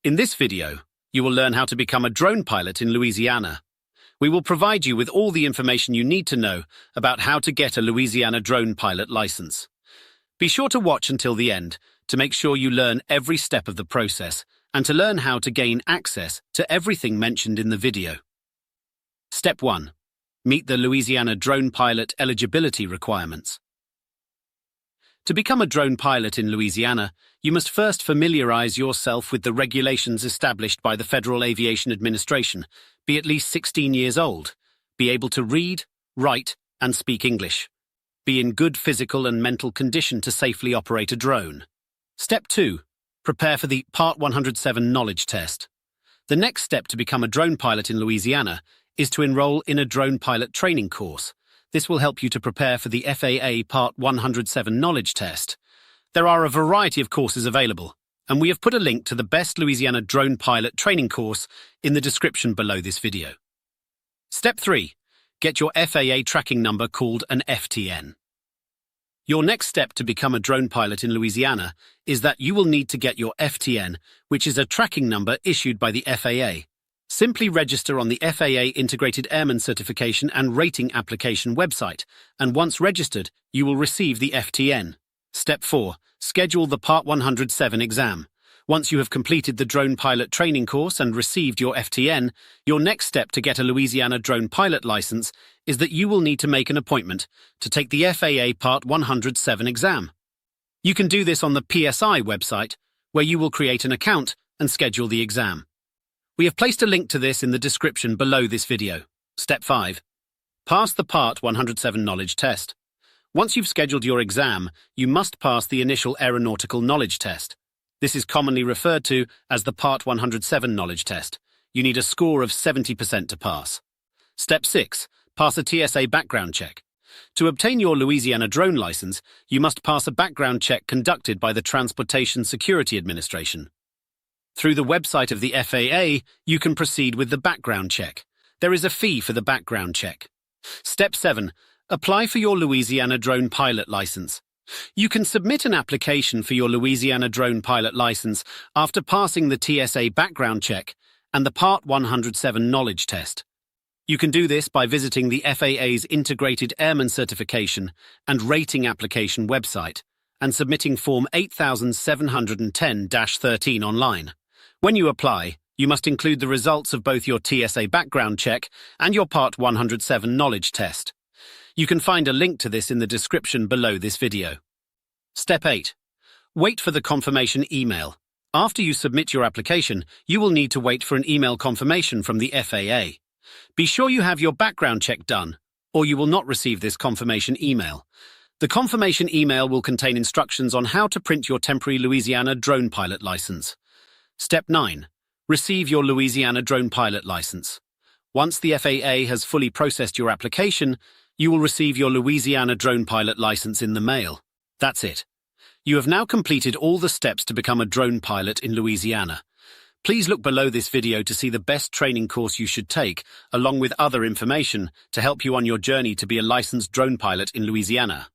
In this video, you will learn how to become a drone pilot in Louisiana. We will provide you with all the information you need to know about how to get a Louisiana drone pilot license. Be sure to watch until the end to make sure you learn every step of the process and to learn how to gain access to everything mentioned in the video. Step 1. Meet the Louisiana drone pilot eligibility requirements. To become a drone pilot in Louisiana, you must first familiarize yourself with the regulations established by the Federal Aviation Administration, be at least 16 years old, be able to read, write, and speak English, be in good physical and mental condition to safely operate a drone. Step 2. Prepare for the Part 107 knowledge test. The next step to become a drone pilot in Louisiana is to enroll in a drone pilot training course. This will help you to prepare for the FAA Part 107 knowledge test. There are a variety of courses available, and we have put a link to the best Louisiana drone pilot training course in the description below this video. Step 3. Get your FAA tracking number called an FTN. Your next step to become a drone pilot in Louisiana is that you will need to get your FTN, which is a tracking number issued by the FAA. Simply register on the FAA Integrated Airman Certification and Rating Application website, and once registered, you will receive the FTN. Step 4. Schedule the Part 107 exam. Once you have completed the drone pilot training course and received your FTN, your next step to get a Louisiana drone pilot license is that you will need to make an appointment to take the FAA Part 107 exam. You can do this on the PSI website, where you will create an account and schedule the exam. We have placed a link to this in the description below this video. Step 5. Pass the Part 107 knowledge test. Once you've scheduled your exam, you must pass the initial aeronautical knowledge test. This is commonly referred to as the Part 107 knowledge test. You need a score of 70% to pass. Step 6. Pass a TSA background check. To obtain your Louisiana drone license, you must pass a background check conducted by the Transportation Security Administration. Through the website of the FAA, you can proceed with the background check. There is a fee for the background check. Step 7. Apply for your Louisiana drone pilot license. You can submit an application for your Louisiana drone pilot license after passing the TSA background check and the Part 107 knowledge test. You can do this by visiting the FAA's Integrated Airman Certification and Rating Application website and submitting Form 8710-13 online. When you apply, you must include the results of both your TSA background check and your Part 107 knowledge test. You can find a link to this in the description below this video. Step 8. Wait for the confirmation email. After you submit your application, you will need to wait for an email confirmation from the FAA. Be sure you have your background check done, or you will not receive this confirmation email. The confirmation email will contain instructions on how to print your temporary Louisiana drone pilot license. Step 9. Receive your Louisiana drone pilot license. Once the FAA has fully processed your application, you will receive your Louisiana drone pilot license in the mail. That's it. You have now completed all the steps to become a drone pilot in Louisiana. Please look below this video to see the best training course you should take, along with other information to help you on your journey to be a licensed drone pilot in Louisiana.